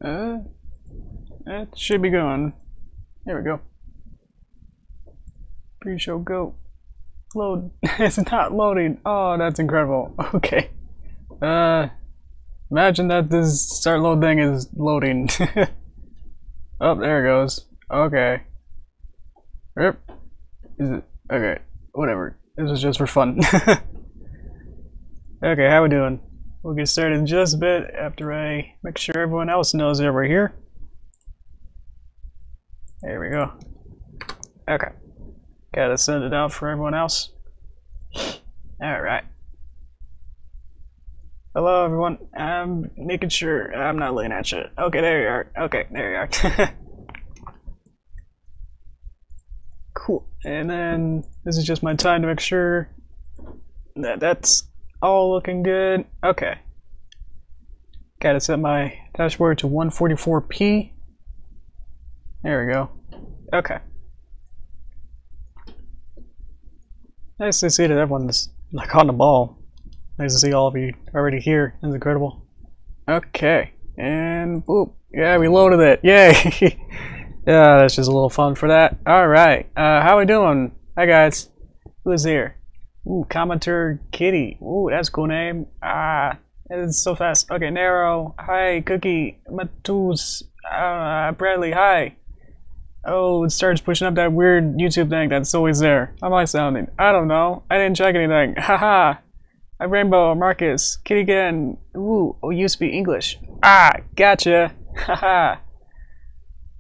It should be going. There we go. Pre-show go. Load. It's not loading. Oh, that's incredible. Okay. Imagine that this start load thing is loading. Oh, there it goes. Okay. Yep. Is it? Okay. Whatever. This was just for fun. Okay, how we doing? We'll get started in just a bit after I make sure everyone else knows that we're here. There we go. Okay. Gotta send it out for everyone else. Alright. Hello everyone. I'm making sure I'm not looking at you. Okay, there you are. Okay, there you are. Cool. And then this is just my time to make sure that that's all looking good. Okay. Gotta set my dashboard to 144p. There we go. Okay. Nice to see that everyone's like on the ball. Nice to see all of you already here. That's incredible. Okay. And boop. Yeah, we loaded it. Yay! Yeah, that's just a little fun for that. Alright. How we doing? Hi guys. Who's here? Ooh, Commenter Kitty. Ooh, that's a cool name. It's so fast. Okay, Narrow. Hi, Cookie. Matus. Bradley. Hi. Oh, it starts pushing up that weird YouTube thing that's always there. How am I sounding? I don't know. I didn't check anything. Haha. Hi, Rainbow. Marcus. Kitty again. Ooh, oh, you speak English. Gotcha. Haha.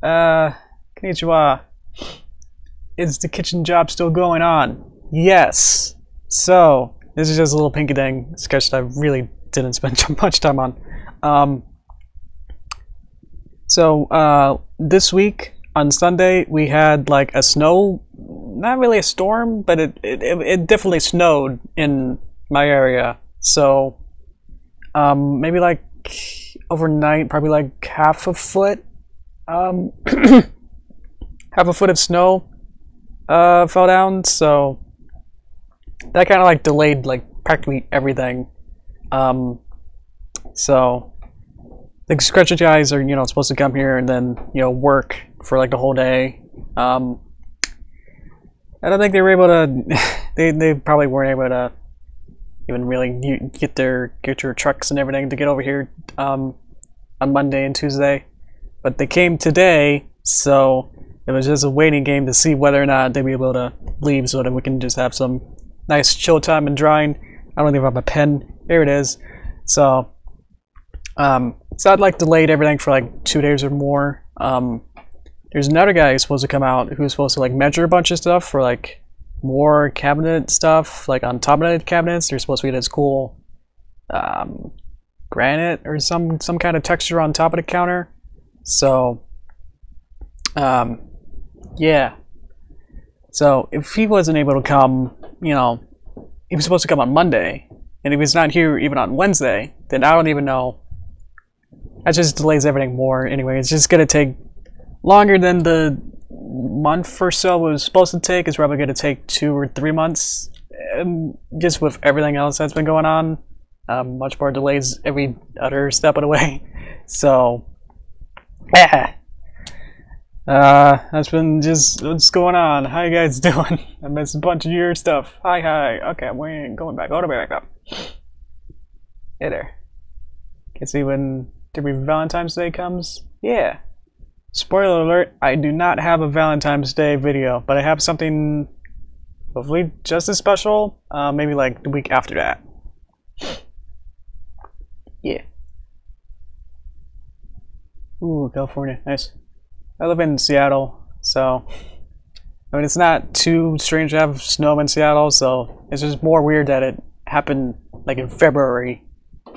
Konnichiwa. Is the kitchen job still going on? This is just a little pinky dang sketch that I really didn't spend too much time on. This week on Sunday we had like a snow, not really a storm, but it definitely snowed in my area. So maybe like overnight, probably like half a foot of snow fell down, so that kind of like delayed like practically everything. So the construction guys are, supposed to come here and then, work for like the whole day. I don't think they were able to they probably weren't able to even really get their trucks and everything to get over here on Monday and Tuesday. But they came today, so it was just a waiting game to see whether or not they'd be able to leave so that we can just have some nice chill time and drying. I don't even have a pen. There it is. So I'd like delayed everything for like 2 days or more. There's another guy who's supposed to come out who's supposed to like measure a bunch of stuff for like more cabinet stuff, like on top of the cabinets. There's supposed to be this cool granite or some kind of texture on top of the counter. So yeah. So if he wasn't able to come, he was supposed to come on Monday, and if he's not here even on Wednesday, then I don't even know. That just delays everything more anyway. It's just gonna take longer than the month or so it was supposed to take. It's probably gonna take 2 or 3 months, just with everything else that's been going on. Much more delays every other step of the way. So that's been just what's going on. How you guys doing? I missed a bunch of your stuff. Hi. Okay, I'm going back. All the way back up. Hey there. Can see when Valentine's Day comes? Yeah. Spoiler alert, I do not have a Valentine's Day video, but I have something hopefully just as special, maybe like the week after that. Yeah. Ooh, California, nice. I live in Seattle, so I mean it's not too strange to have snow in Seattle, so it's just more weird that it happened like in February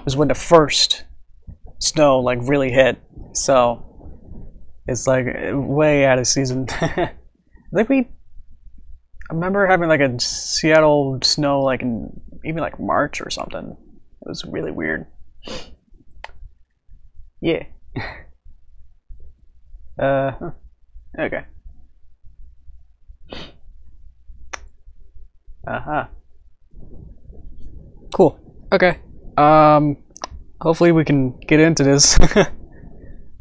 was when the first snow like really hit, so it's like way out of season. I remember having like a Seattle snow like in even like March or something. It was really weird. Yeah. Okay. Cool. Okay. Hopefully we can get into this.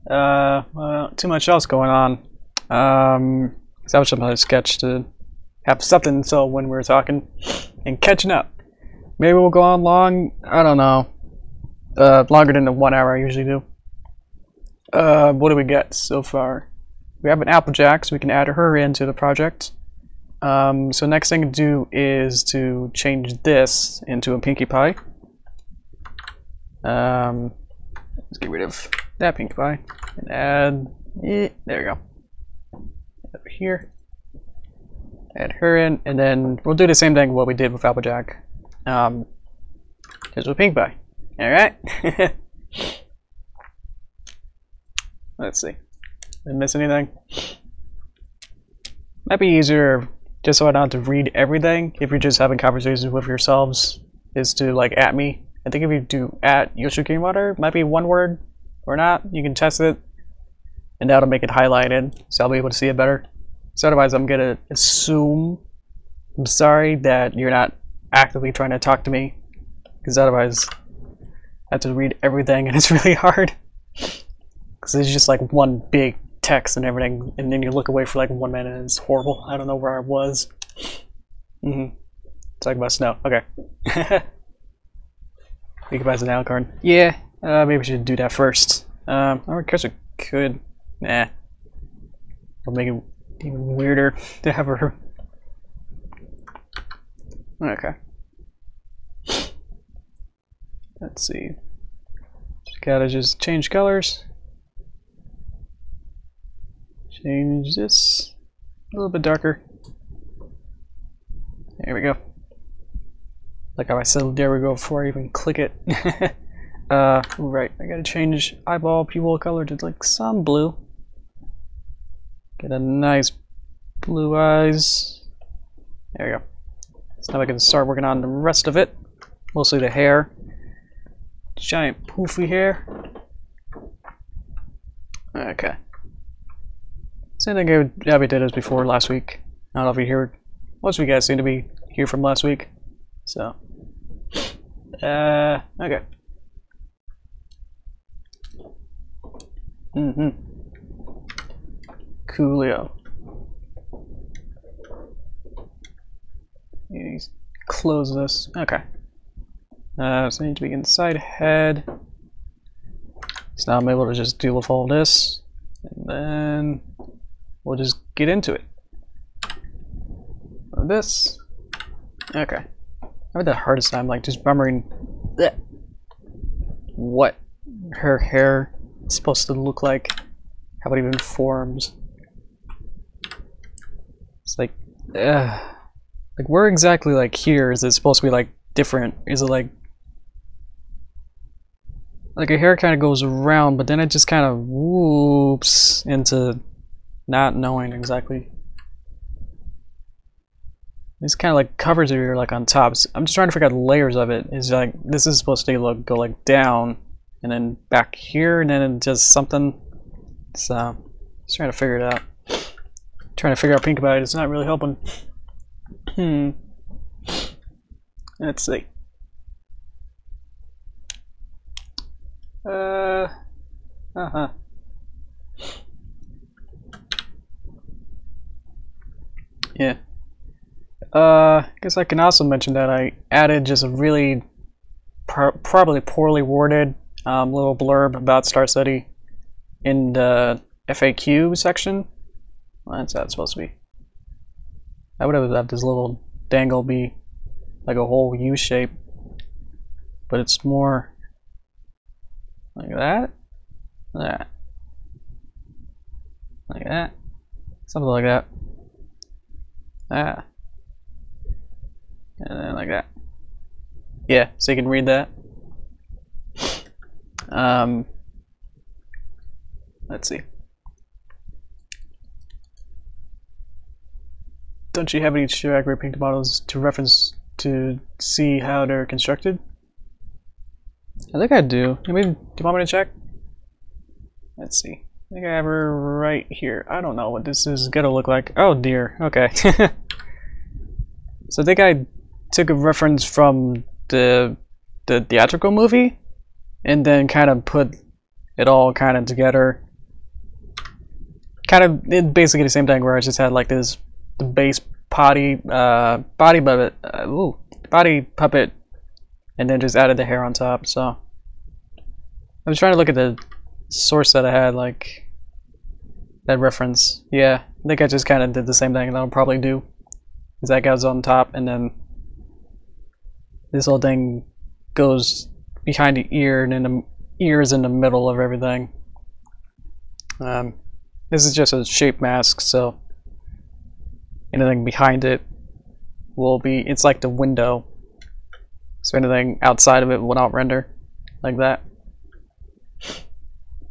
Well, too much else going on. 'Cause I was just on a sketch to have something so when we're talking and catching up. Maybe we'll go on long, I don't know. Longer than the 1 hour I usually do. What do we get so far? We have an Applejack, so we can add her into the project. So next thing to do is to change this into a Pinkie Pie. Let's get rid of that Pinkie Pie and add there we go. Over here. Add her in, and then we'll do the same thing what we did with Applejack. Just with Pinkie Pie. Alright. Let's see. Did I miss anything? Might be easier, just so I don't have to read everything, if you're just having conversations with yourselves, is to like at me. I think if you do at Yoshi Greenwater, it might be one word or not. You can test it, and that'll make it highlighted, so I'll be able to see it better. So otherwise, I'm gonna assume, I'm sorry, that you're not actively trying to talk to me, because otherwise I have to read everything and it's really hard. Because it's just like one big text and everything, and then you look away for like 1 minute and it's horrible. I don't know where I was. Talking about snow. Okay. We can buy an card. Yeah, maybe we should do that first. I guess we could. Nah. I'll make it even weirder to have her. Okay. Let's see. Gotta just change colors. Change this a little bit darker. There we go. Like how I said there we go before I even click it. Right, I gotta change eyeball pupil color to like some blue. Get a nice blue eyes. There we go. So now I can start working on the rest of it. Mostly the hair. Giant poofy hair. Okay. Same thing Abby did as before last week. I don't know if you heard. Most of you guys seem to be here from last week. So. Okay. Coolio. Close this. Okay. So I need to be inside head. So now I'm able to just deal with all this. And then we'll just get into it. This. Okay. I had the hardest time like just remembering what her hair is supposed to look like, how it even forms. It's like where exactly like here is it supposed to be like different? Is it like her hair kind of goes around, but then it just kind of whoops into not knowing exactly. This kind of like covers her like on top. So I'm just trying to figure out the layers of it. It's like this is supposed to go like down, and then back here, and then it does something. So just trying to figure it out. Trying to figure out Pinkie Pie. It's not really helping. Let's see. Yeah. I guess I can also mention that I added just a really probably poorly worded little blurb about Star Study in the FAQ section. Well, that's how it's supposed to be. I would have had this little dangle be like a whole U shape, but it's more like that, like that, something like that, and then like that. Yeah, so you can read that. Let's see. Don't you have any show accurate paint models to reference to see how they're constructed? I think I do. Do you want me to check? Let's see. I think I have her right here. I don't know what this is gonna look like. Oh dear. Okay. So I think I took a reference from the theatrical movie, and then kind of put it all kind of together kind of basically the same thing where I just had like the base body puppet, and then just added the hair on top. So I was trying to look at the source that I had, like that reference. Yeah, I think I just kind of did the same thing that I'll probably do. Is that goes on top, and then this whole thing goes behind the ear, and then the ear is in the middle of everything. This is just a shape mask, so anything behind it will be, it's like the window, so anything outside of it will not render like that.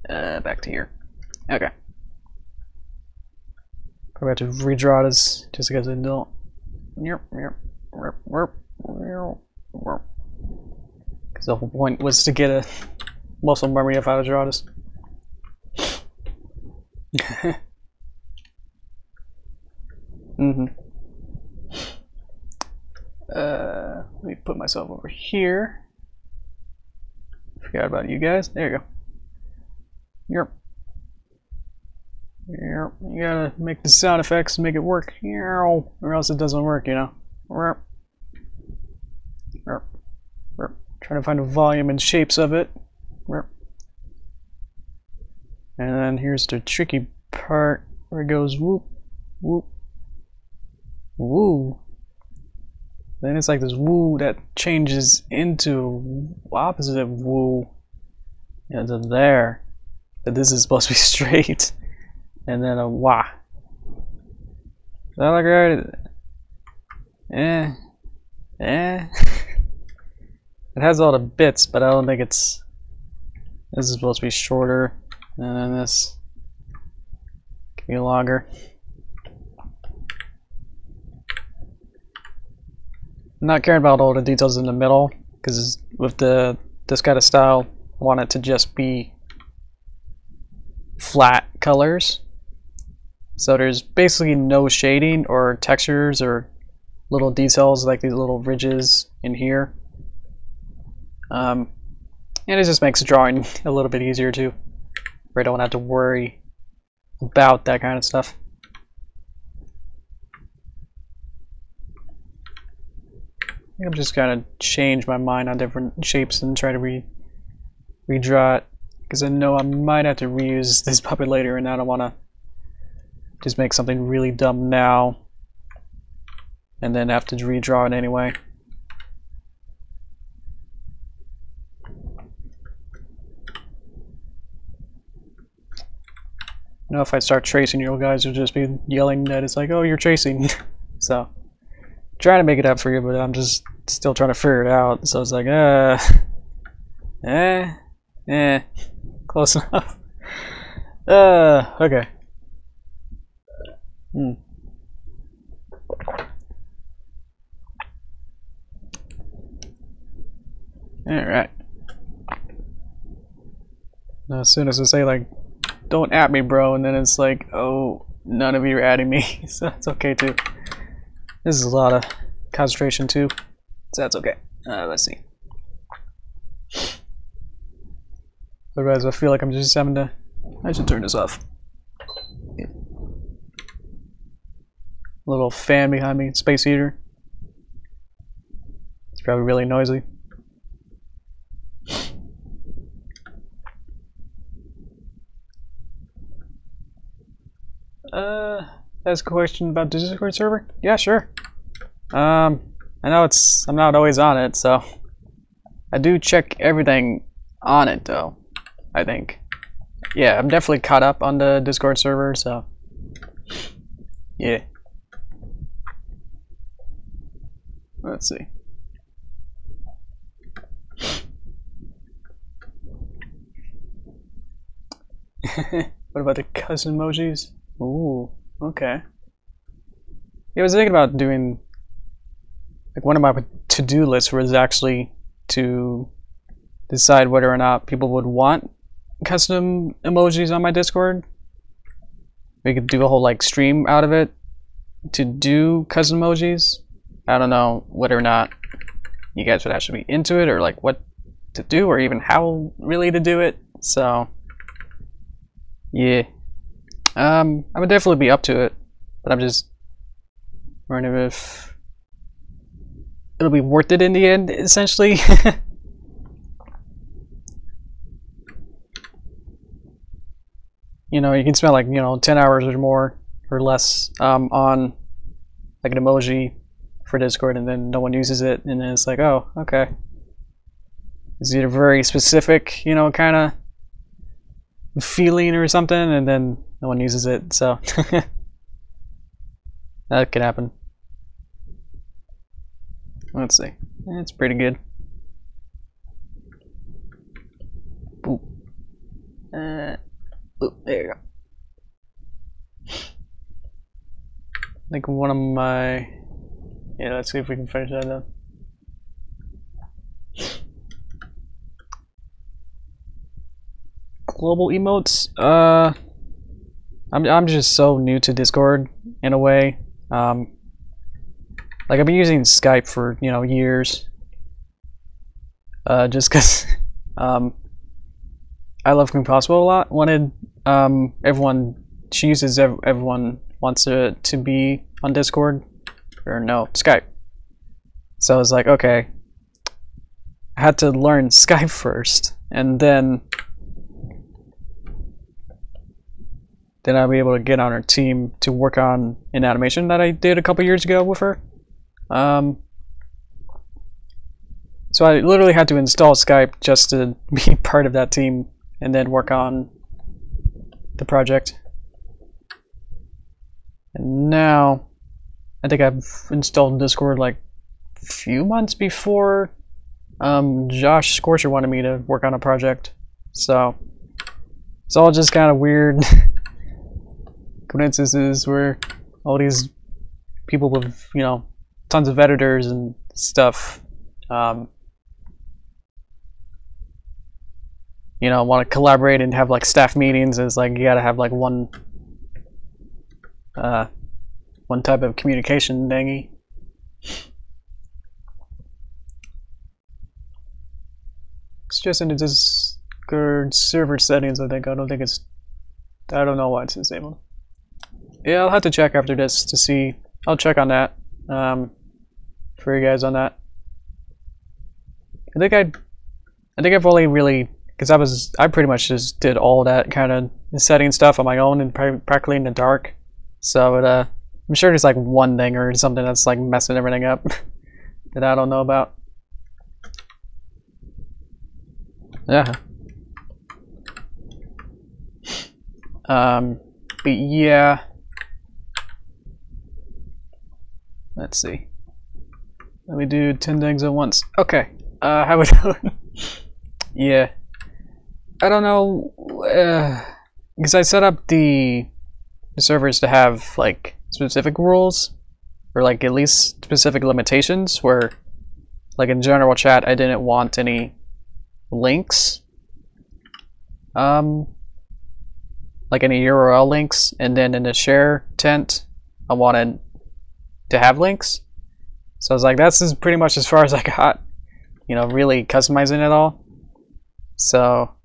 Back to here. Okay. Probably have to redraw this just because I don't. Because the whole point was to get a muscle memory of how to draw this. Let me put myself over here. Forgot about you guys. There you go. Yep. You gotta make the sound effects and make it work, or else it doesn't work, you know. Trying to find the volume and shapes of it. And then here's the tricky part where it goes whoop, whoop, woo. Then it's like this woo that changes into opposite of woo. Yeah, to there. But this is supposed to be straight. And then a wah. Is that like right? It has all the bits, but I don't think it's. This is supposed to be shorter, and then this can be longer. I'm not caring about all the details in the middle, because with this kind of style, I want it to just be flat colors. So there's basically no shading or textures or little details like these little ridges in here. And it just makes drawing a little bit easier too, where I don't have to worry about that kind of stuff. I think I'm just gonna change my mind on different shapes and try to redraw it, because I know I might have to reuse this puppet later, and I don't want to just make something really dumb now and then have to redraw it anyway. You know, if I start tracing, you guys will just be yelling that it's like, oh, you're tracing. So trying to make it up for you, but I'm just still trying to figure it out. So it's like, close enough. Okay. Alright. Now as soon as I say like, don't at me, bro, and then it's like, oh, none of you are adding me. So that's okay too. This is a lot of concentration too, so that's okay. Let's see. Otherwise I feel like I'm just having to, I should turn this off. Little fan behind me, space heater. It's probably really noisy. That's a question about the Discord server? Yeah, sure. I know I'm not always on it, so I do check everything on it though, I think. Yeah, I'm definitely caught up on the Discord server, so yeah. Let's see. What about the custom emojis? Ooh, okay. Yeah, I was thinking about doing, like, one of my to-do lists was actually to decide whether or not people would want custom emojis on my Discord. We could do a whole like stream out of it to do custom emojis. I don't know whether or not you guys would actually be into it, or like what to do, or even how really to do it. So yeah, I would definitely be up to it, but I'm just wondering if it'll be worth it in the end, essentially. You know, you can spend like, you know, 10 hours or more or less on like an emoji for Discord, and then no one uses it, and then it's like, oh, okay. It's either very specific, you know, kind of feeling or something, and then no one uses it, so that could happen. Let's see. It's pretty good. Ooh. Ooh, there you go. I think one of my... Yeah, let's see if we can finish that up. Global emotes? I'm just so new to Discord in a way. Like I've been using Skype for, you know, years. Just cause I love Impossible a lot. Wanted everyone, she uses everyone wants to be on Discord, or no, Skype. So I was like, okay, I had to learn Skype first, and then I'll be able to get on her team to work on an animation that I did a couple years ago with her. So I literally had to install Skype just to be part of that team and then work on the project. And now I think I've installed Discord like a few months before Josh Scorcher wanted me to work on a project. So it's all just kind of weird coincidences where all these people with, you know, tons of editors and stuff, you know, want to collaborate and have like staff meetings. It's like you gotta have like one type of communication thingy. It's just in the Discord server settings, I think. I don't know why it's disabled. Yeah, I'll have to check after this to see. I'll check on that for you guys on that. I think I've only really, because I pretty much just did all that kind of setting stuff on my own and practically in the dark. So I'm sure there's like one thing or something that's like messing everything up that I don't know about. Yeah. But yeah. Let's see. Let me do 10 things at once. Okay. How we doing? Yeah. I don't know. Because I set up the servers to have like specific rules, or like at least specific limitations, where like in general chat I didn't want any links. Like any URL links, and then in the share tent I wanted to have links. So I was like, that's pretty much as far as I got, you know, really customizing it all. So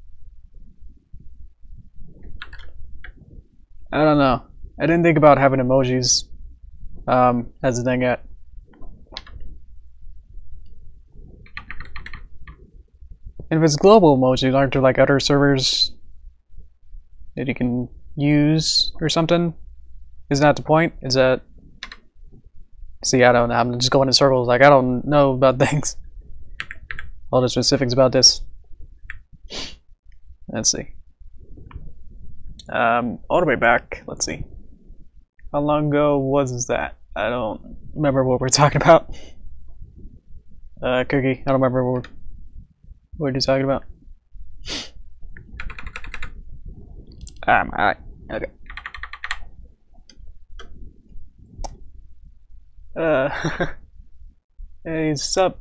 I don't know. I didn't think about having emojis as a thing yet. And if it's global emojis, aren't there like other servers that you can use or something? Isn't that the point? Is that... See, I don't know. I'm just going in circles. Like, I don't know about things. All the specifics about this. Let's see. All the way back. Let's see. How long ago was that? I don't remember what we're talking about. Cookie. I don't remember what we're just talking about. Alright. Okay. Hey, sup,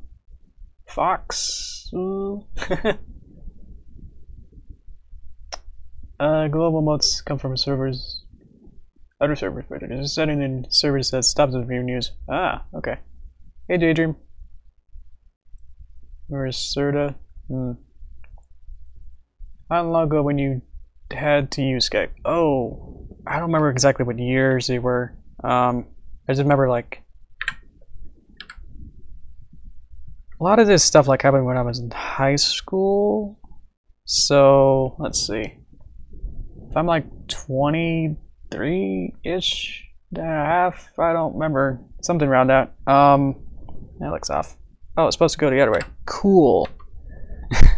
Fox? Global modes come from servers, other servers, but there's a setting in servers that stops the view news. Ah, okay. Hey, Daydream. Where's Serta? How long ago when you had to use Skype? Oh, I don't remember exactly what years they were. I just remember like a lot of this stuff like happened when I was in high school. So let's see. If I'm like 23-ish and a half, I don't remember. Something around that. That looks off. Oh, it's supposed to go the other way. Cool.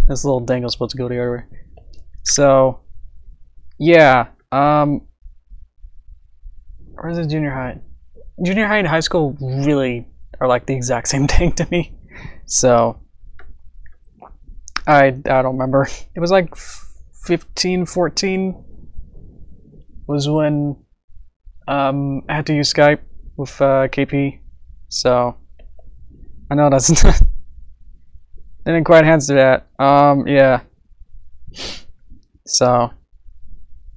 This little dangle's supposed to go the other way. So, yeah. Where's the junior high? Junior high and high school really are like the exact same thing to me. So, I don't remember. It was like 15, 14 was when I had to use Skype with KP. So, I know that's didn't quite answer that. Yeah. So,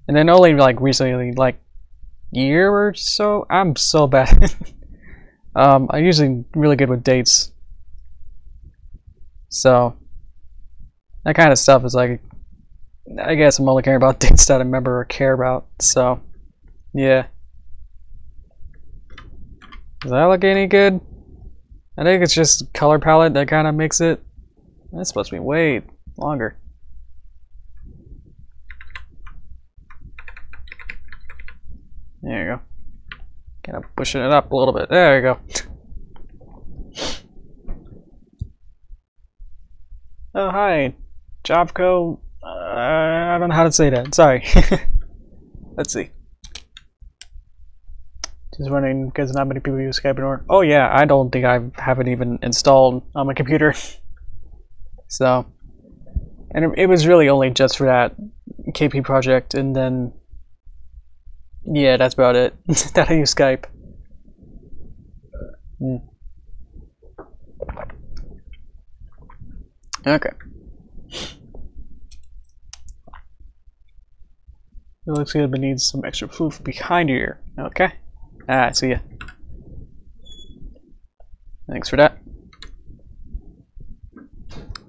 and then only like recently, like year or so. I'm so bad. I'm usually really good with dates. So, that kind of stuff is like, I guess I'm only caring about dates that I remember or care about. So, yeah. Does that look any good? I think it's just color palette that kind of makes it. That's supposed to be way longer. There you go. Kind of pushing it up a little bit. There you go. Oh, hi. Jobco. I don't know how to say that. Sorry. Let's see. Just wondering because not many people use Skype anymore. Oh yeah, I don't think I have it even installed on my computer. So, and it was really only just for that KP project, and then yeah, that's about it. That I use Skype. Okay. It looks good, but needs some extra proof behind your ear. Okay. Ah, see ya. Thanks for that.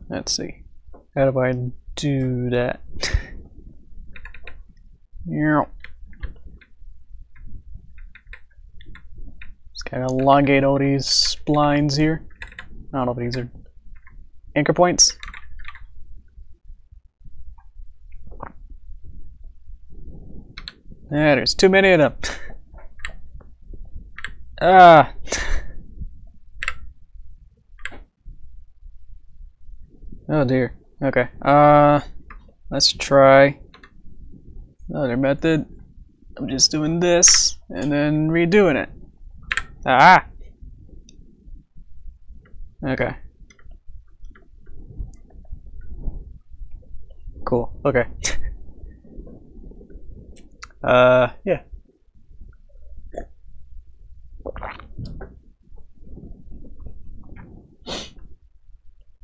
Let's see. How do I do that? Just kind of elongate all these splines here. I don't know if these are anchor points. Yeah, there's too many of them. Ah. Oh dear. Okay. Let's try another method. I'm just doing this and then redoing it. Ah. Okay. Cool. Okay. Yeah.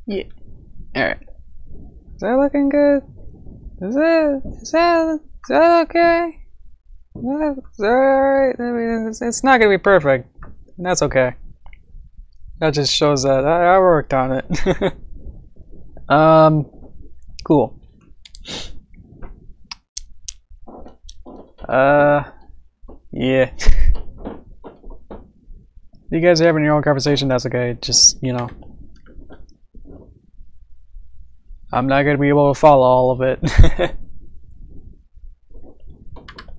Yeah. Alright. Is that looking good? Is that okay? Is that alright? I mean, it's not gonna be perfect. And that's okay. That just shows that I worked on it. Cool. Yeah. You guys are having your own conversation, that's okay. Just, you know. I'm not gonna be able to follow all of it.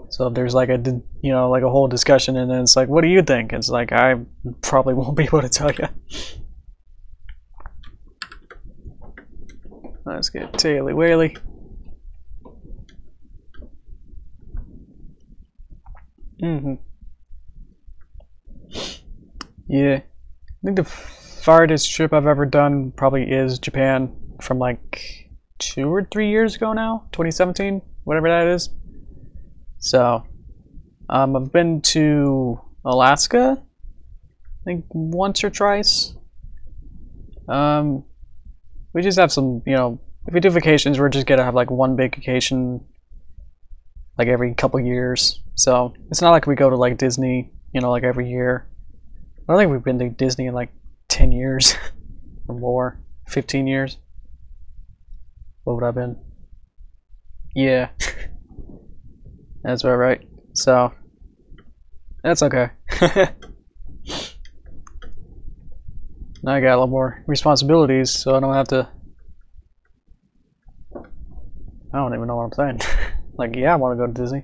So if there's like a, you know, like a whole discussion and then it's like, what do you think? It's like, I probably won't be able to tell you. Let's get Taily Whaley. Yeah. I think the farthest trip I've ever done probably is Japan from like 2 or 3 years ago now, 2017, whatever that is. So, I've been to Alaska, I think once or twice. We just have some, you know, if we do vacations, we're just gonna have like one big vacation like every couple years. So, it's not like we go to like Disney, you know, like every year. I don't think we've been to Disney in like 10 years or more, 15 years. What would I have been? Yeah. That's about right. So that's okay. Now I got a little more responsibilities, so I don't have to. I don't even know what I'm saying. Like, yeah, I want to go to Disney.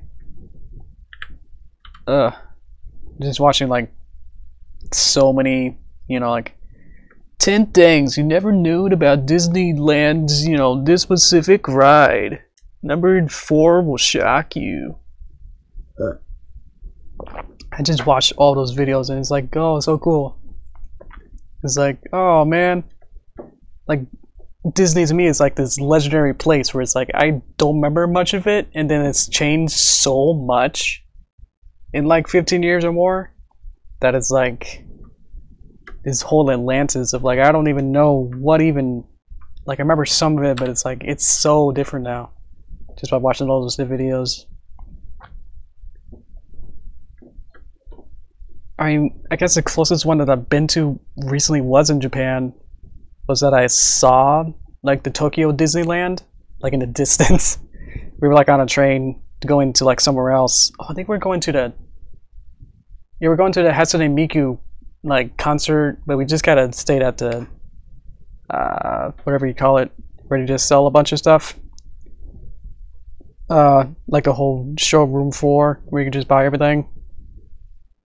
Just watching like so many, you know, like 10 things you never knew about Disneyland's, you know, this specific ride. Number 4 will shock you. I just watched all those videos and it's like, oh, so cool. It's like, oh man, like Disney to me is like this legendary place where it's like I don't remember much of it, and then it's changed so much in like 15 years or more that it's like this whole Atlantis of like I don't even know what even, like I remember some of it, but it's like it's so different now just by watching all those videos. I mean, I guess the closest one that I've been to recently was in Japan. Was that I saw like the Tokyo Disneyland, like in the distance. We were like on a train going to like somewhere else. Oh, I think we're going to the. Yeah, we're going to the Hatsune Miku like concert, but we just kind of stayed at the whatever you call it, where you just sell a bunch of stuff. Like a whole showroom floor where you can just buy everything.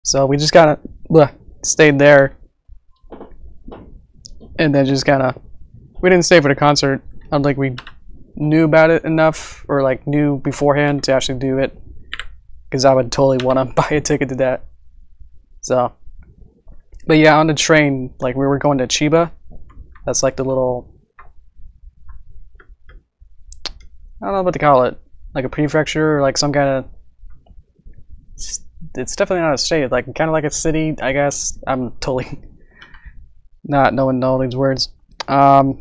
So we just kind of stayed there, and then just kind of we didn't stay for the concert. I don't think we knew about it enough, or like knew beforehand to actually do it, because I would totally want to buy a ticket to that. So, but yeah, on the train, like we were going to Chiba. That's like the little, I don't know what to call it, like a prefecture or like some kind of. It's definitely not a state, like kind of like a city, I guess. I'm totally not knowing all these words. Let's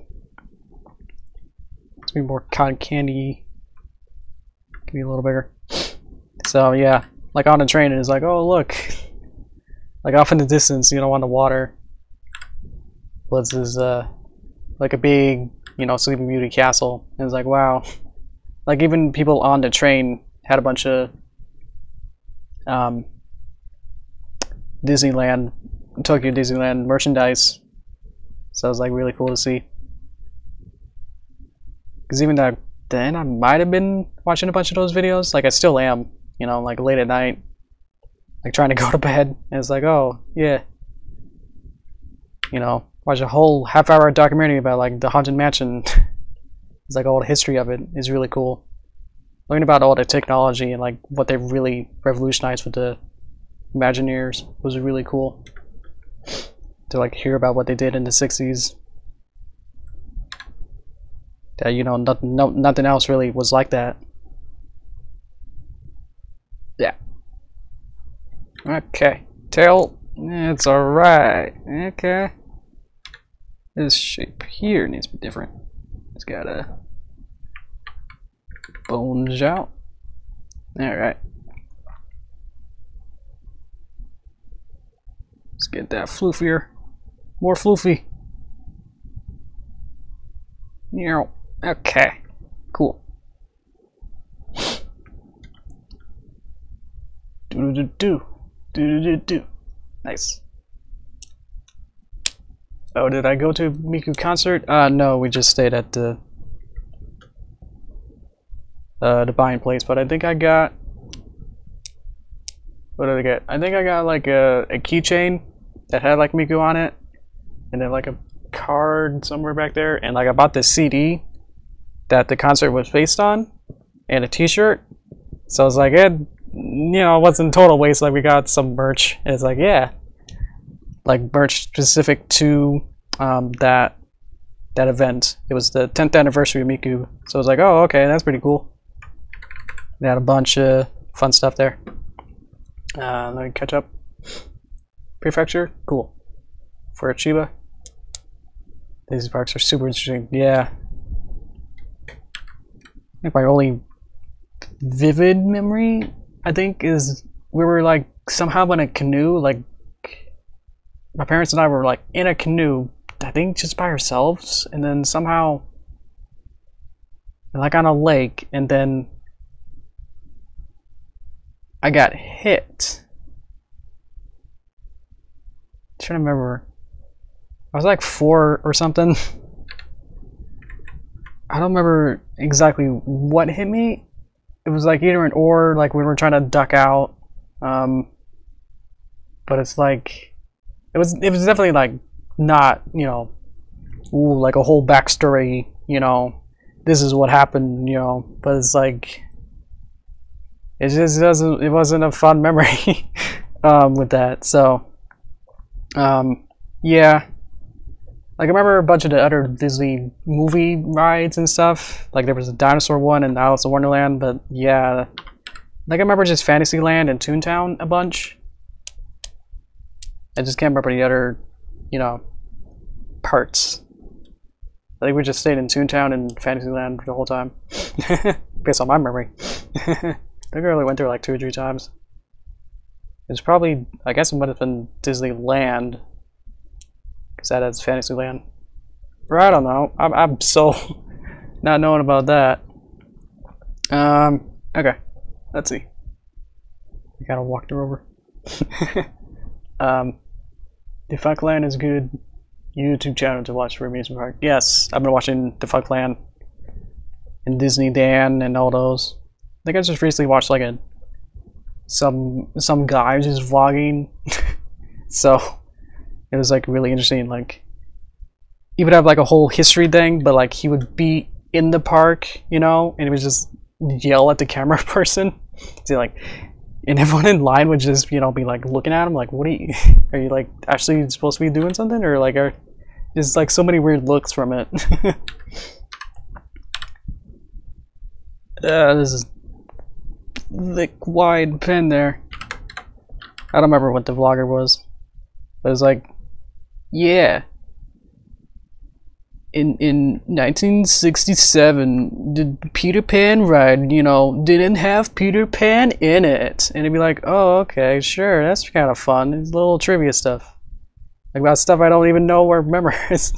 be more cotton candy. Give me a little bigger. So yeah, like on the train, it's like, oh look, like off in the distance, you know, on the water, was this like a big, you know, Sleeping Beauty castle. And it's like, wow, like even people on the train had a bunch of Disneyland, Tokyo Disneyland merchandise, so it was like really cool to see. Because even back then, I might have been watching a bunch of those videos. Like I still am, you know, like late at night, like trying to go to bed, and it's like, oh yeah, you know, watch a whole half-hour documentary about like the Haunted Mansion. It's like all the history of it is really cool. Learning about all the technology and like what they really revolutionized with the Imagineers was really cool. To like hear about what they did in the 60s. That, you know, nothing else really was like that. Yeah. Okay. Tail. It's alright. Okay. This shape here needs to be different. It's got a bones out. Alright. Let's get that floofier. More floofy. Okay. Cool. Do. Nice. Oh, did I go to Miku concert? No, we just stayed at the buying place, but I think I got, what did I get? I think I got like a keychain that had like Miku on it, and then like a card somewhere back there, and like I bought this CD that the concert was based on, and a t-shirt. So I was like, you know, it wasn't total waste. Like we got some merch, and it's like, yeah, like merch specific to that event. It was the 10th anniversary of Miku, so I was like, oh, okay, that's pretty cool. They had a bunch of fun stuff there. Let me catch up. Prefecture, cool. For Chiba, these parks are super interesting. Yeah, I think my only vivid memory, I think, is we were like somehow in a canoe. Like my parents and I were like in a canoe, I think just by ourselves, and then somehow like on a lake, and then I got hit. I'm trying to remember. I was like 4 or something. I don't remember exactly what hit me. It was like either an or like we were trying to duck out. But it's like it was definitely like not, you know, ooh, like a whole backstory, you know, this is what happened, you know, but it's like it just doesn't, it wasn't a fun memory with that. So yeah, like I remember a bunch of the other Disney movie rides and stuff, like there was a dinosaur one and Alice in Wonderland, but yeah, like I remember just Fantasyland and Toontown a bunch. I just can't remember the other, you know, parts. I think we just stayed in Toontown and Fantasyland the whole time. Based on my memory. I think I only went there like 2 or 3 times. It's probably, I guess it might have been Disneyland. Because that has Fantasyland. Or I don't know. I'm so not knowing about that. Okay. Let's see. I gotta walk her over. Defunctland is good YouTube channel to watch for amusement park. Yes, I've been watching Defunctland and Disney Dan and all those. I think I just recently watched like some guy just vlogging. So it was like really interesting. Like he would have like a whole history thing, but like he would be in the park, you know, and he would just yell at the camera person. So like, and everyone in line would just, you know, be like looking at him like, what are you like actually supposed to be doing something? Or like are just like so many weird looks from it. This is thick wide pen there. I don't remember what the vlogger was. But it was like, yeah. In 1967, the Peter Pan ride, you know, didn't have Peter Pan in it. And it'd be like, oh, okay, sure, that's kind of fun. It's little trivia stuff. Like about stuff I don't even know or remember. So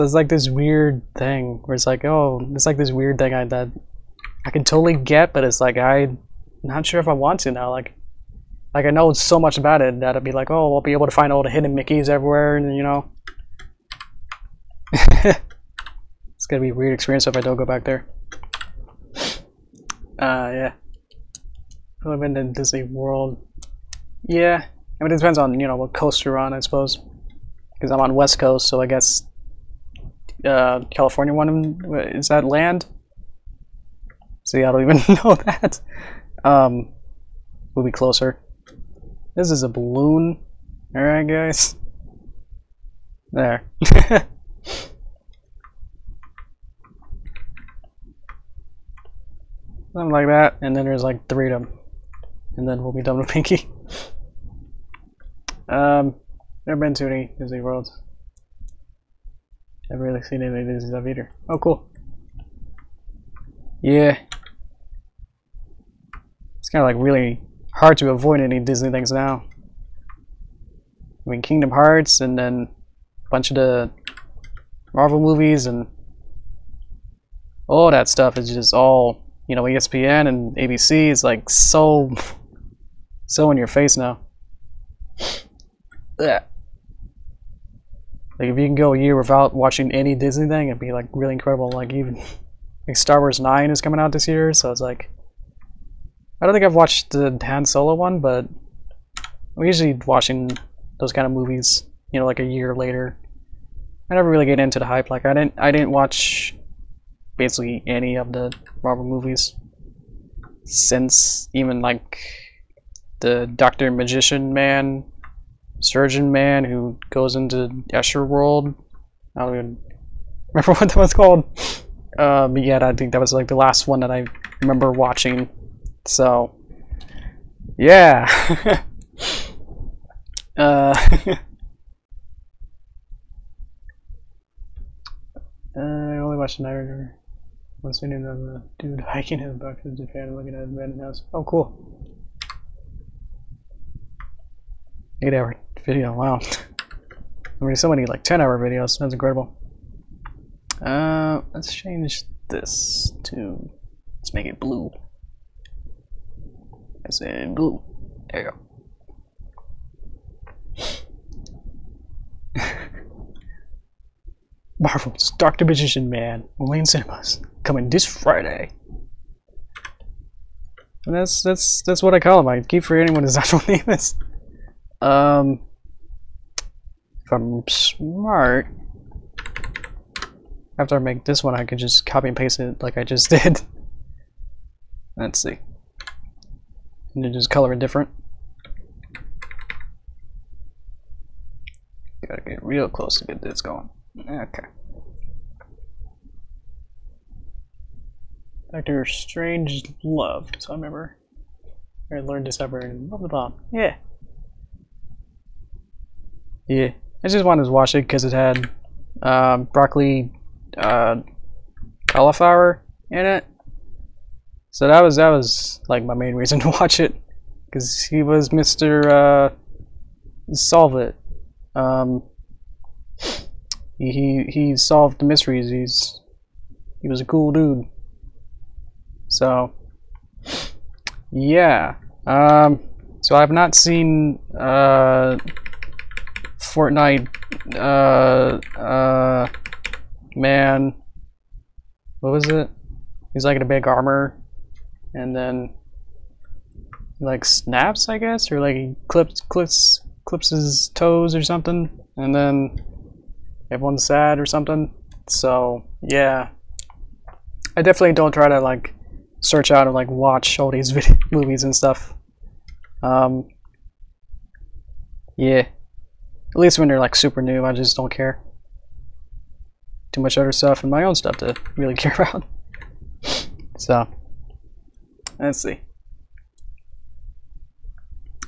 it's like this weird thing where it's like, oh, it's like this weird thing that I can totally get, but it's like I'm not sure if I want to now. Like I know so much about it that I'd be like, oh, I'll be able to find all the hidden Mickeys everywhere, and you know. It's gonna be a weird experience if I don't go back there. Yeah. I've been to Disney World. Yeah. I mean, it depends on, you know, what coast you're on, I suppose. Because I'm on West Coast, so I guess California one, is that land? See, I don't even know that. We'll be closer. This is a balloon. Alright, guys. There. Something like that, and then there's like 3 of them. And then we'll be done with Pinky. Never been to any Disney Worlds. Never really seen any Disney stuff either. Oh, cool. Yeah. It's kind of like really hard to avoid any Disney things now. I mean, Kingdom Hearts, and then a bunch of the Marvel movies, and all that stuff is just all, you know, ESPN and ABC is like so in your face now. Ugh. Like if you can go a year without watching any Disney thing, it'd be like really incredible. Like even like Star Wars 9 is coming out this year, so it's like I don't think I've watched the Han Solo one, but I'm usually watching those kind of movies, you know, like a year later. I never really get into the hype. Like I didn't watch basically any of the Marvel movies since even like the Dr. Magician Man, Surgeon Man who goes into Escher World. I don't even remember what that was called. But yeah, I think that was like the last one that I remember watching. So yeah. I only watched the Night Rider. What's the name of the dude hiking his back to Japan and looking at his abandoned house? Oh, cool. 8-hour video, wow. I mean, so many like 10-hour videos. That's incredible. Let's change this to, let's make it blue. nice and blue. There you go. Marvel's Dr. Magician Man, only in cinemas, coming this Friday. And that's what I call him. I keep forgetting what his actual name is. If I'm smart, after I make this one, I could just copy and paste it like I just did. Let's see. And then just color it different. Gotta get real close to get this going. Okay. Dr. Strange Love. So I remember I learned this ever and love the bomb. Yeah. Yeah. I just wanted to watch it because it had broccoli cauliflower in it. So that was like my main reason to watch it, because he was Mr. Solve It. He solved the mysteries. He was a cool dude. So yeah. So I've not seen Fortnite man. What was it? He's like in a big armor, and then he like snaps, I guess, or like he clips his toes or something, and then everyone's sad or something. So yeah, I definitely don't try to like search out and like watch all these movies and stuff. Yeah, at least when they're like super new, I just don't care. Too much other stuff and my own stuff to really care about. So let's see.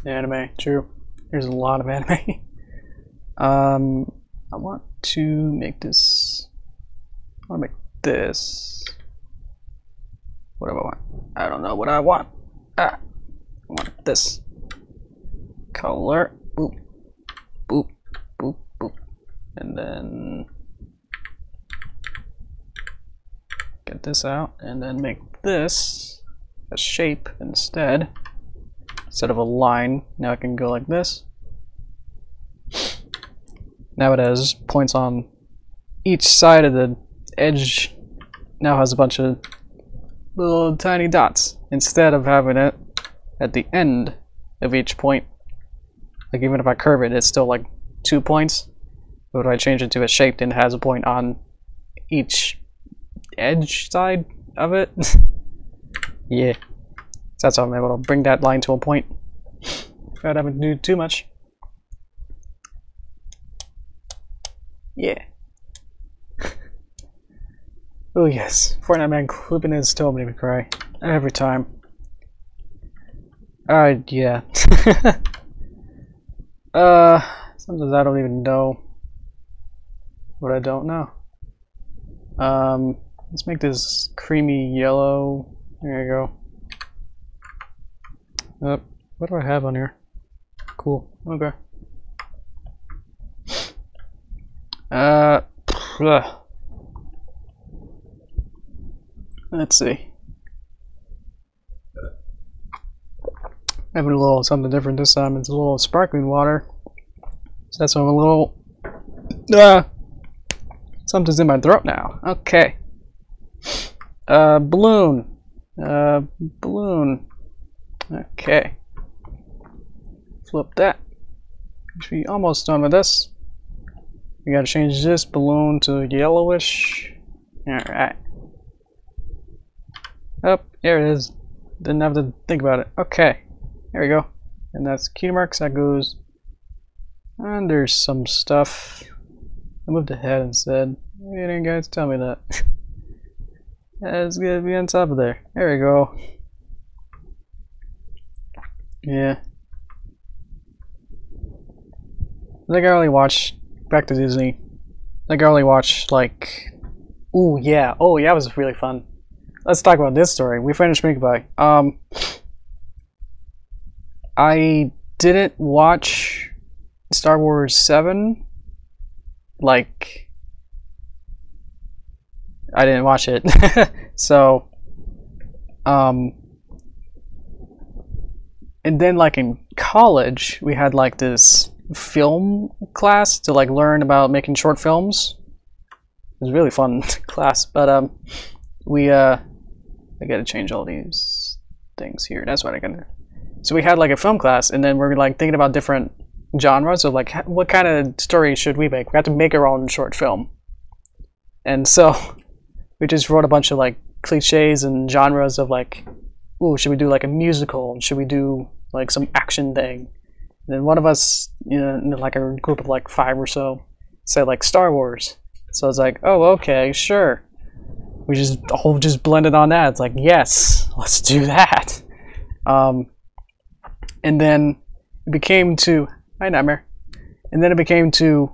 Anime, true. There's a lot of anime. I want to make this. I want to make this. What do I want? I don't know what I want. I want this color. Boop, boop, boop, boop, and then get this out, and then make this a shape instead of a line. Now I can go like this. Now it has points on each side of the edge. Now has a bunch of little tiny dots instead of having it at the end of each point. Like even if I curve it, it's still like 2 points. But if I change it to a shape, then it has a point on each edge side of it. Yeah, so that's how I'm able to bring that line to a point without having to do too much. Yeah. Oh yes, Fortnite man clipping his toe made me cry every time. Yeah. Sometimes I don't even know what I don't know. Let's make this creamy yellow. There you go. What do I have on here? Cool. Okay. Let's see. Having a little something different this time. It's a little sparkling water. So that's why I'm a little. Something's in my throat now. Okay. Balloon. Balloon. Okay. Flip that. Should be almost done with this. We gotta change this balloon to yellowish. Alright. Oh, there it is. Didn't have to think about it. Okay. There we go. And that's cutie marks. That goes under some stuff. I moved ahead instead. You didn't guys tell me that. It's gonna be on top of there. There we go. Yeah. I think I only watched Back to Disney. I think I only watched like. Ooh yeah. Oh yeah, it was really fun. Let's talk about this story. We finished Make-A-Buy. I didn't watch Star Wars 7. Like, I didn't watch it. So, And then like in college, we had like this film class to like learn about making short films. It was a really fun class, but I gotta change all these things here. That's what I gotta. So we had like a film class, and then we're like thinking about different genres of like what kind of story should we make. We had to make our own short film, and so we just wrote a bunch of like cliches and genres of like, ooh, should we do like a musical? Should we do like some action thing? And then one of us, you know, in like a group of like 5 or so, said like Star Wars. So I was like, oh, okay, sure. We just all just blended on that. It's like, yes, let's do that. And then it became to hi Nightmare. And then it became to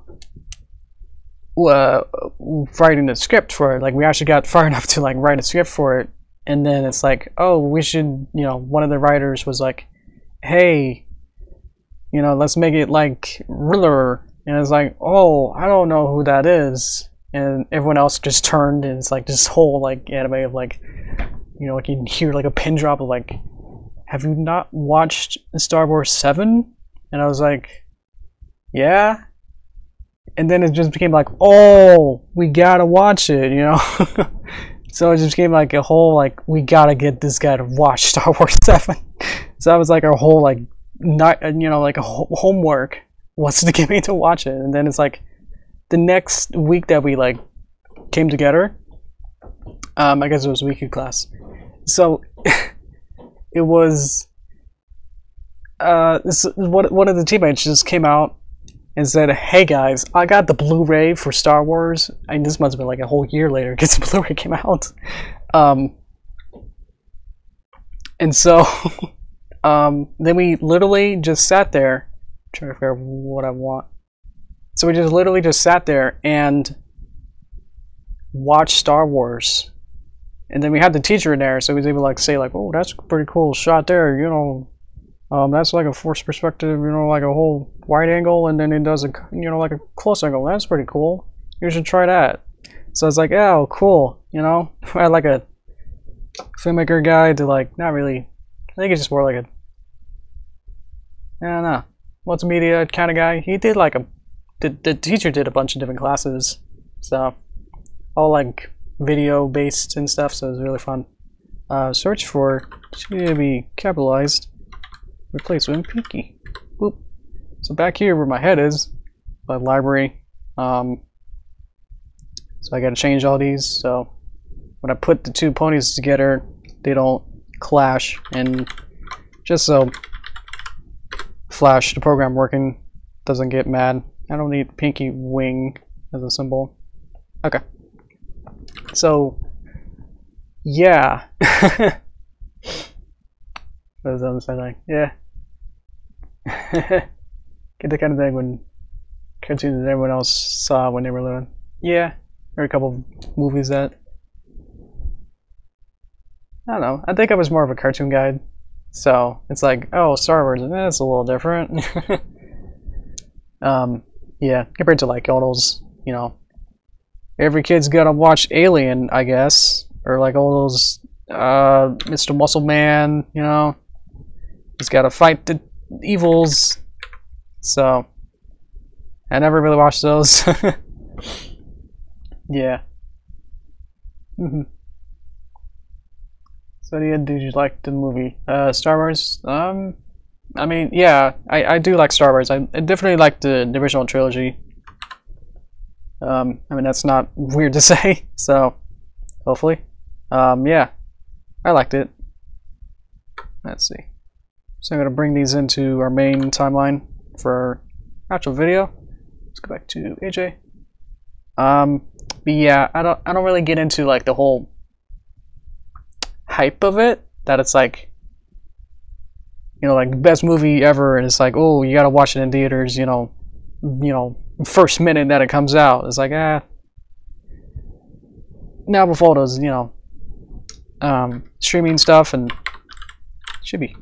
writing the script for it. Like we actually got far enough to like write a script for it. And then it's like, oh, we should, you know, one of the writers was like, hey, you know, let's make it like Riddler. And it's like, oh, I don't know who that is. And everyone else just turned, and it's like this whole like anime of like, you know, like you can hear like a pin drop of like, have you not watched Star Wars 7? And I was like, yeah. And then it just became like, oh, we gotta watch it, you know. So it just became like a whole like, we gotta get this guy to watch Star Wars 7. So that was like our whole like, not, you know, like a homework was to get me to watch it. And then it's like the next week that we like came together, I guess it was weekly class. So it was one of the teammates just came out and said, hey guys, I got the Blu-ray for Star Wars. I mean, this must have been like a whole year later because the Blu-ray came out. And so then we literally just sat there trying to figure out what I want. So we just literally just sat there and watched Star Wars. And then we had the teacher in there, so he was able to like say like, oh, that's a pretty cool shot there, you know. That's like a forced perspective, you know, like a whole wide angle, and then it does a, you know, like a close angle. That's pretty cool. You should try that. So I was like, oh, cool, you know. I had like a filmmaker guy to like, not really, I think it's just more like a, I don't know, multimedia kind of guy. He did like a, the teacher did a bunch of different classes, so all like video based and stuff, so it was really fun. Search for, should be capitalized, replace with Pinky. Boop. So back here where my head is, my library, so I gotta change all these, so when I put the two ponies together, they don't clash, and just so Flash, the program working, doesn't get mad. I don't need Pinky Wing as a symbol. Okay. So, yeah. That was on the sideline. Yeah. Get the kind of thing when cartoons that everyone else saw when they were little. Yeah. There are a couple of movies that, I don't know. I think I was more of a cartoon guy. So, it's like, oh, Star Wars, that's a little different. Yeah, compared to like all those, you know, every kid's gotta watch Alien, I guess, or like all those, Mr. Muscle Man, you know, he's gotta fight the evils. So, I never really watched those. Yeah. So, yeah, did you like the movie, Star Wars? I mean, yeah, I do like Star Wars. I definitely like the original trilogy. I mean, that's not weird to say, so hopefully. Yeah, I liked it. Let's see. So I'm going to bring these into our main timeline for our actual video. Let's go back to AJ. But yeah, I don't really get into like the whole hype of it, that it's like, you know, like the best movie ever, and it's like, oh, you gotta watch it in theaters, you know, first minute that it comes out. It's like, now before those, you know, streaming stuff, and should be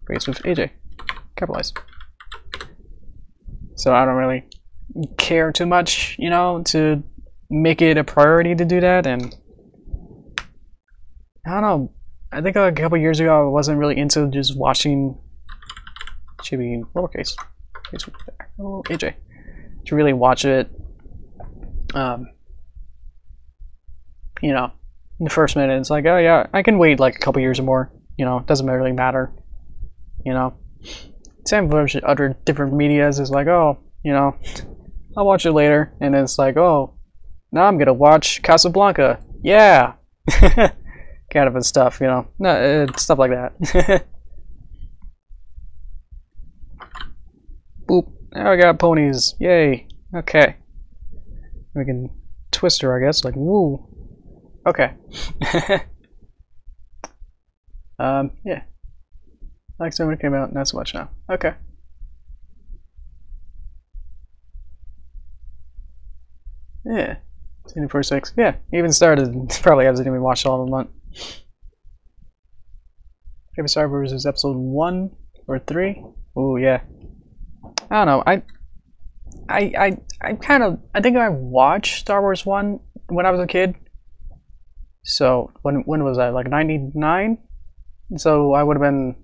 great with AJ, capitalize. So I don't really care too much, you know, to make it a priority to do that, and I don't know. I think like a couple years ago I wasn't really into just watching should be lowercase. Oh, AJ. To really watch it, you know, in the first minute, it's like, oh yeah, I can wait like a couple years or more. You know, it doesn't really matter. You know, same with other different medias is like, oh, you know, I'll watch it later, and then it's like, oh, now I'm gonna watch Casablanca. Yeah, kind of stuff. You know, no, stuff like that. Boop. Now I got ponies. Yay. Okay. We can twist her, I guess. Like, woo. Okay. Yeah. Like so when it came out, not so much now. Okay. Yeah. 24/6. Yeah. Even started. Probably hasn't even watched all of them. Month. Favorite Star Wars is episode 1 or 3. Ooh, yeah. I don't know. I think I watched Star Wars 1 when I was a kid. So when was that? Like 99? So I would have been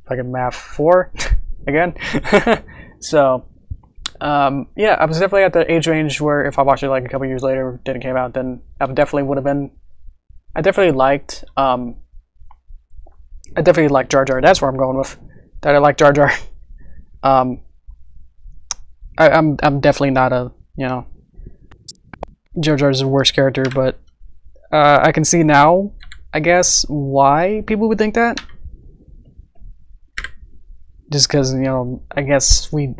like in math 4 again. So yeah, I was definitely at the age range where if I watched it like a couple years later, didn't came out, then I definitely would have been. I definitely liked Jar Jar. That's where I'm going with. That I like Jar Jar. I'm definitely not a, you know, Jar Jar's the worst character, but I can see now, I guess, why people would think that. Just because, you know, I guess we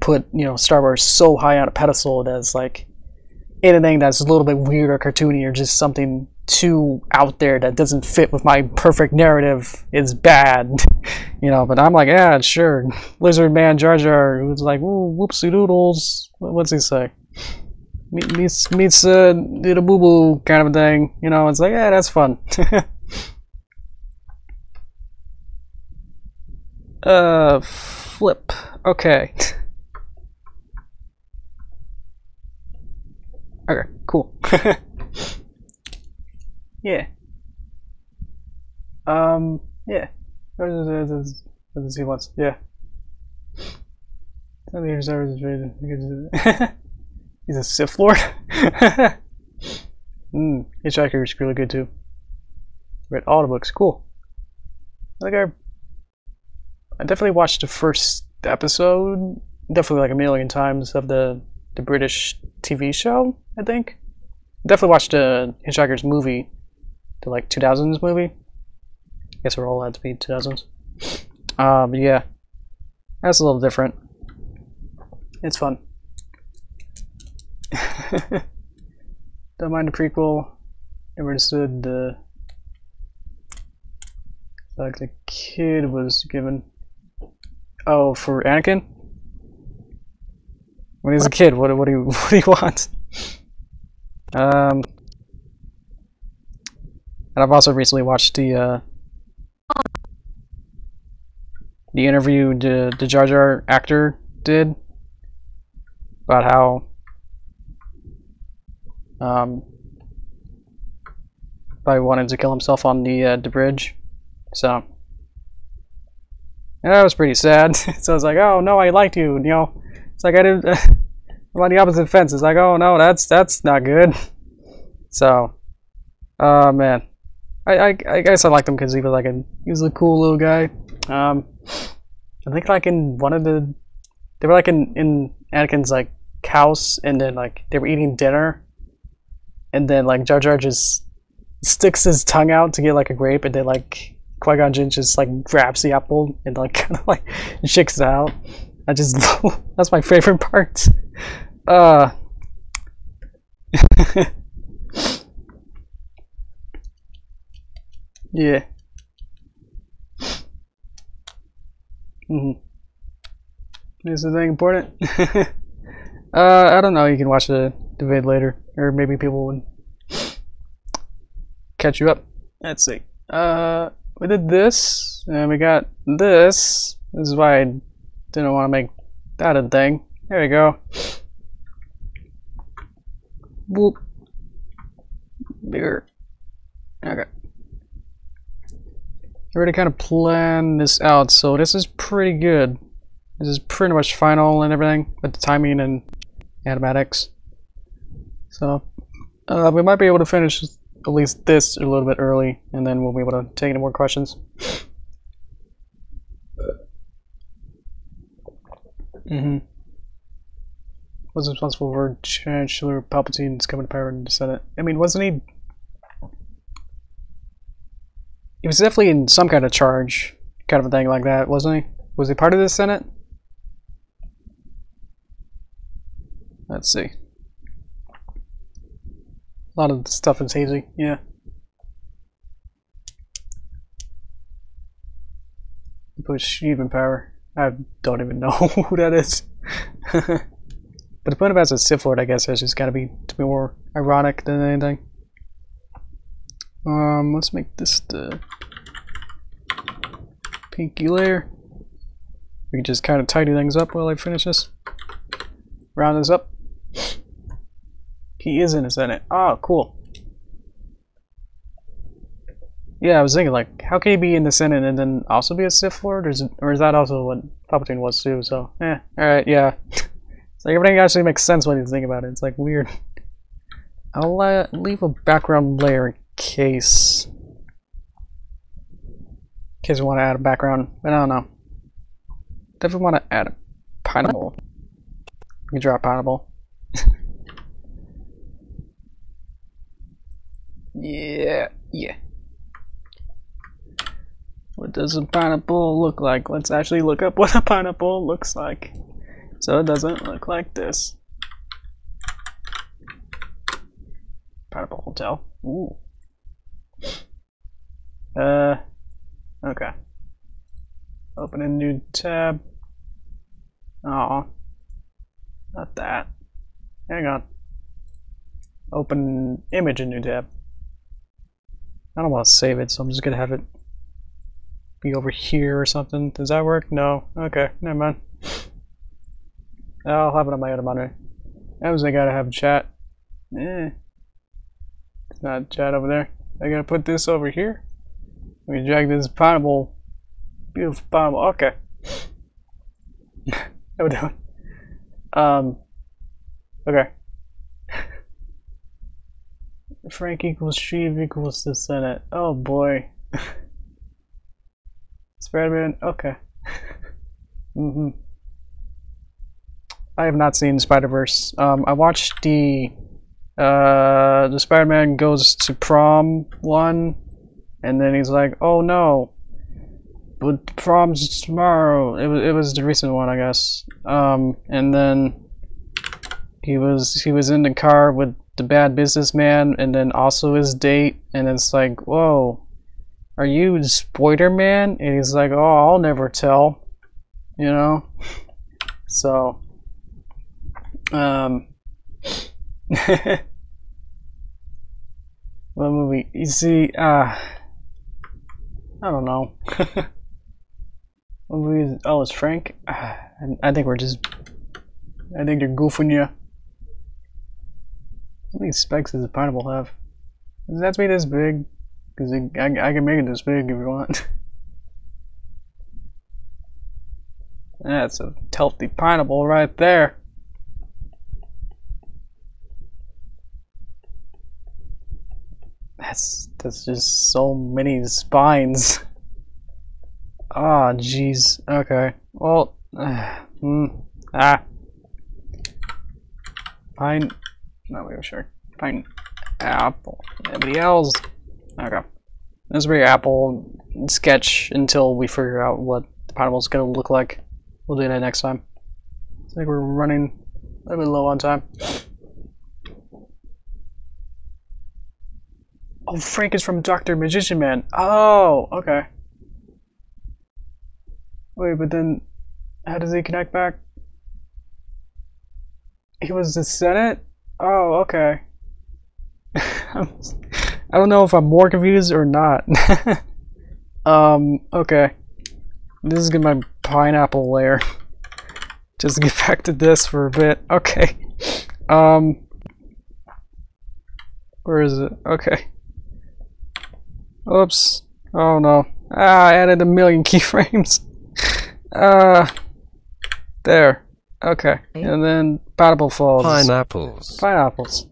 put, you know, Star Wars so high on a pedestal that it's like anything that's a little bit weird or cartoony or just something too out there that doesn't fit with my perfect narrative is bad. You know, but I'm like, yeah, sure. Lizard Man Jar Jar, who's like, ooh, whoopsie doodles. What's he say? Meets little boo boo kind of a thing. You know, it's like, yeah, that's fun. Flip. Okay. Okay, cool. Yeah. Yeah. What does he wants? Yeah. He's a Sith Lord. Hitchhiker is really good too. Read all the books. Cool. I think I definitely watched the first episode, definitely like a million times, of the British TV show. I think definitely watched the Hitchhiker's movie, the like 2000s movie. I guess we're all allowed to be 2000s. Yeah, that's a little different. It's fun. Don't mind the prequel. Never understood the like the kid was given. Oh, for Anakin. When he's a kid, what do you want? And I've also recently watched the interview the Jar Jar actor did about how probably wanted to kill himself on the bridge. So yeah, that was pretty sad. So I was like, oh no, I liked you. You know, it's like I didn't. I'm on the opposite fence. It's like, oh no, that's not good. So, man, I guess I liked him because he was a cool little guy. I think like in one of they were like in Anakin's like house, and then like they were eating dinner, and then like Jar Jar just sticks his tongue out to get like a grape, and then like Qui-Gon Jinn just like grabs the apple and like kind of like shakes it out. I just that's my favorite part. Yeah. Is the thing important? I don't know. You can watch the vid later, or maybe people would catch you up. Let's see. We did this, and we got this. This is why I didn't want to make that a thing. There we go. Boop. Bigger. Okay. already kind of planned this out, so this is pretty good. This is pretty much final and everything with the timing and animatics. So we might be able to finish at least this a little bit early, and then we'll be able to take any more questions. Was responsible for Chancellor Palpatine's coming to power in the Senate. I mean, wasn't he? He was definitely in some kind of charge, kind of a thing like that, wasn't he? Was he part of the Senate? Let's see. A lot of the stuff is hazy, yeah. Push even power. I don't even know who that is. But the point of it as a Sith Lord, I guess, is just gotta be to be more ironic than anything. Let's make this the pinky layer. We can just kind of tidy things up while I finish this. Round this up. He is in the Senate. Oh, cool. Yeah, I was thinking, like, how can he be in the Senate and then also be a Sith Lord? Or is that also what Palpatine was too? So, alright, yeah. It's like everything actually makes sense when you think about it. It's like weird. I'll leave a background layer in case we want to add a background, but I don't know. Definitely want to add a pineapple. We can draw a pineapple. Yeah. What does a pineapple look like? Let's actually look up what a pineapple looks like. So it doesn't look like this. Pineapple Hotel. Ooh. Okay. Open a new tab. Aw. Not that. Hang on. Open image in new tab. I don't want to save it, so I'm just gonna have it be over here or something. Does that work? No. Okay, never mind. I'll have it on my other monitor. I was I gotta have chat. It's not chat over there. I gotta put this over here. We drag this pineapple, beautiful pineapple. Okay. How we doing? Okay. Frank equals Sheev equals the Senate. Oh boy. Spider-Man. Okay. I have not seen Spider-Verse. I watched the Spider-Man goes to prom one, and then he's like, "Oh no, but prom's tomorrow." It was the recent one, I guess. And then he was in the car with the bad businessman, and then also his date, and it's like, "Whoa, are you Spider-Man?" And he's like, "Oh, I'll never tell," you know. So. What movie? You see, I don't know. What movie is, oh, it's Frank? I think we're just, I think they're goofing you. How many specs does a pineapple have? Does it have to be this big? Because I can make it this big if you want. That's a healthy pineapple right there. That's just so many spines. Ah, oh, jeez. Okay. Well, pine. No, we were sure. Pine apple. Anybody else? Okay. This will be apple sketch until we figure out what the pineapple's gonna look like. We'll do that next time. I think we're running a little bit low on time. Oh, Frank is from Dr. Magician Man. Oh, okay. Wait, but then how does he connect back? He was the Senate? Oh, okay. I don't know if I'm more confused or not. Okay. This is gonna be my pineapple layer. Just to get back to this for a bit. Okay. Where is it? Okay. Oops. Oh no. Ah, I added 1,000,000 keyframes. There. Okay. And then Pineapple Falls. Pineapples. Pineapples.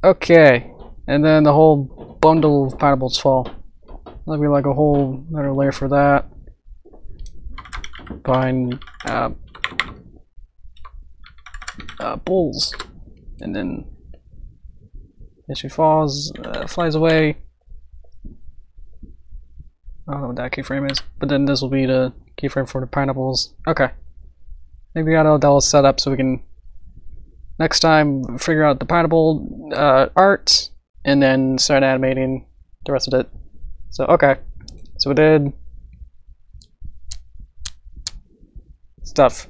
Okay. And then the whole bundle of pineapples fall. That'll be like a whole another layer for that. Pine bulls. And then she falls, flies away. I don't know what that keyframe is, but then this will be the keyframe for the pineapples. Okay. I think we got all that all set up so we can next time figure out the pineapple art and then start animating the rest of it. So, okay. So we did stuff.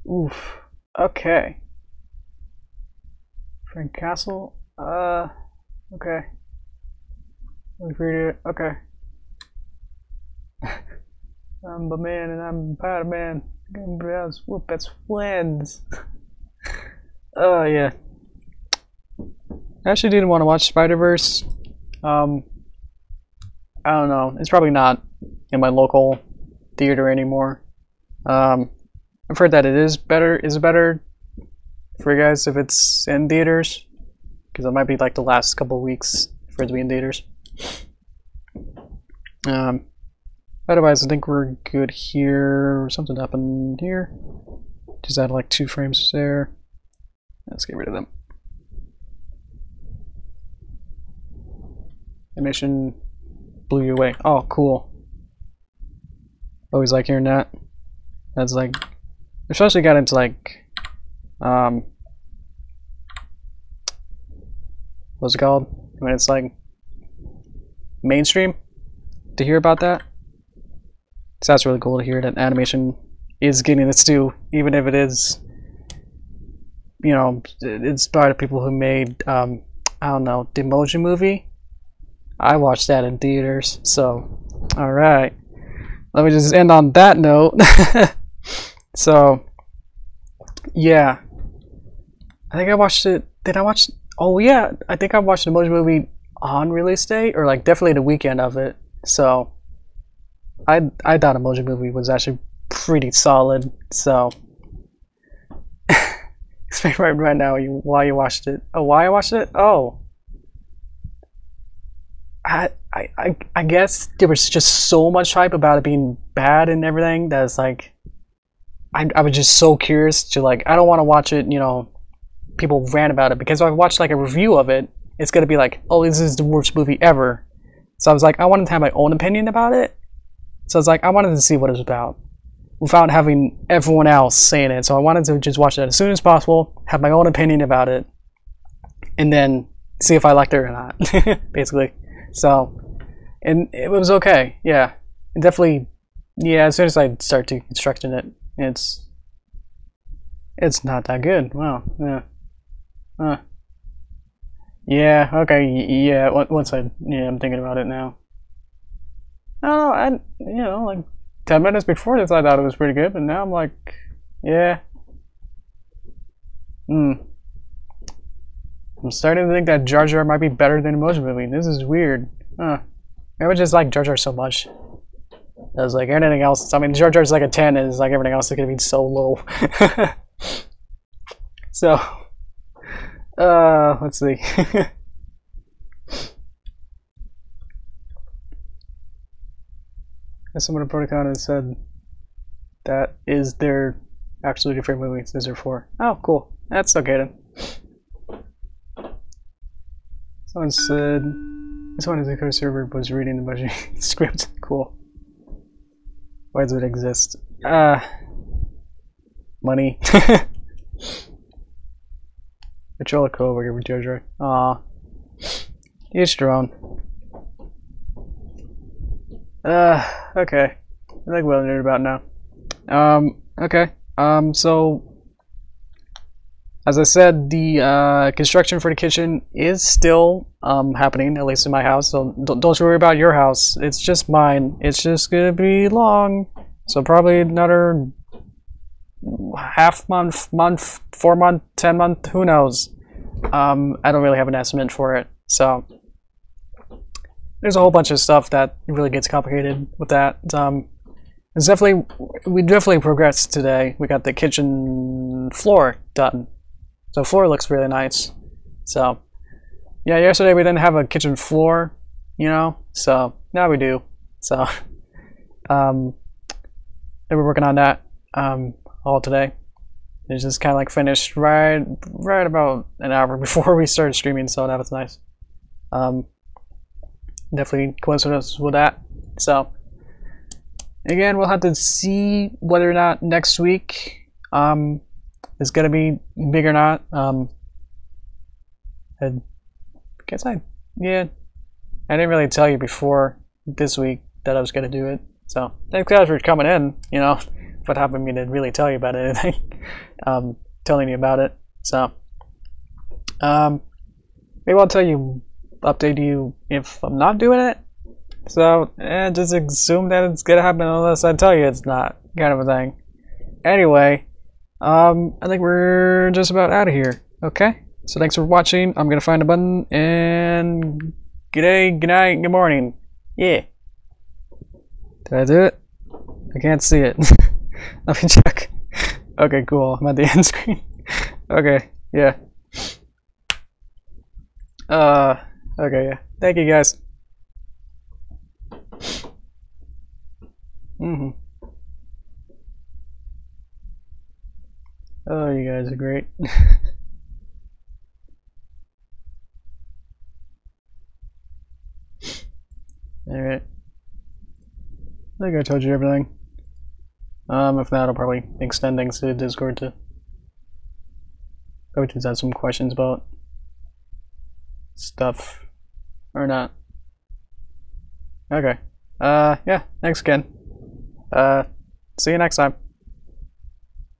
Oof. Okay. Frank Castle. Okay. Okay. I'm the man and I'm Spider-Man. Whoop, that's friends. Oh, yeah. I actually didn't want to watch Spider-Verse. I don't know. It's probably not in my local theater anymore. I've heard that it is better. Is it better for you guys if it's in theaters? Because it might be like the last couple of weeks for it to be in theaters. Otherwise, I think we're good here. Something happened here. Just add like 2 frames there. Let's get rid of them. Animation blew you away. Oh, cool. Always like hearing that. That's like, especially got into like, what's it called? When it's like mainstream to hear about that. So that's really cool to hear that animation is getting its due, even if it is, you know, it's by the people who made, I don't know, the Emoji Movie. I watched that in theaters, so, alright. Let me just end on that note. So, yeah. I think I watched it, did I watch, oh yeah, I think I watched the Emoji Movie on release day, or like definitely the weekend of it, so. I thought Emoji Movie was actually pretty solid, so explain right now why you watched it. Oh, why I watched it? Oh, I guess there was just so much hype about it being bad and everything that it's like I was just so curious to like I don't want to watch it, you know, people rant about it because if I watched like a review of it, it's gonna be like, oh, this is the worst movie ever. So I was like, I wanted to have my own opinion about it. So it's like I wanted to see what it was about without having everyone else saying it. So I wanted to just watch it as soon as possible, have my own opinion about it, and then see if I liked it or not, basically. So, and it was okay. Yeah, definitely. Yeah, as soon as I start deconstructing it, it's not that good. Wow. Yeah. Yeah. Okay. Yeah. Once I'm thinking about it now. I don't know, you know, like 10 minutes before this I thought it was pretty good, but now I'm like, yeah. I'm starting to think that Jar Jar might be better than Emoji Movie. This is weird. Maybe I just like Jar Jar so much. I was like, anything else, I mean, Jar Jar's like a 10, and it's like everything else is gonna be so low. So, let's see. Someone in Protocon has said that is their actually different movies. Is there 4? Oh, cool. That's okay then. Someone said this one is the co-server was reading the budget script. Cool. Why does it exist? Money. Patrol a co-worker with Jojo. Aw. Each their own. Okay. I think we'll nerd about now. Okay. So as I said, the construction for the kitchen is still happening, at least in my house. So don't worry about your house. It's just mine. It's just gonna be long. So probably another half month, 4 month, 10 month, who knows? I don't really have an estimate for it. So there's a whole bunch of stuff that really gets complicated with that. It's definitely, we definitely progressed today. We got the kitchen floor done, so floor looks really nice. So yeah, yesterday we didn't have a kitchen floor, you know, so now we do. So they were working on that all today. It's just kind of like finished right about an hour before we started streaming, so that was nice. Definitely coincidence with that. So again, we'll have to see whether or not next week is gonna be big or not. I guess I didn't really tell you before this week that I was gonna do it. So thanks guys for coming in, you know, but having me to really tell you about anything. Telling you about it. So maybe I'll update you if I'm not doing it. So just assume that it's gonna happen unless I tell you it's not, kind of a thing. Anyway, I think we're just about out of here. Okay, so thanks for watching. I'm gonna find a button, and good day, good night, good morning. Yeah, did I do it? I can't see it. Let me check. Okay, cool. I'm at the end screen. Okay, yeah. Okay, yeah. Thank you guys. Oh, you guys are great. Alright. I think I told you everything. If not, I'll probably extend things to Discord to probably just have some questions about stuff or not. Okay. Yeah, thanks again. See you next time.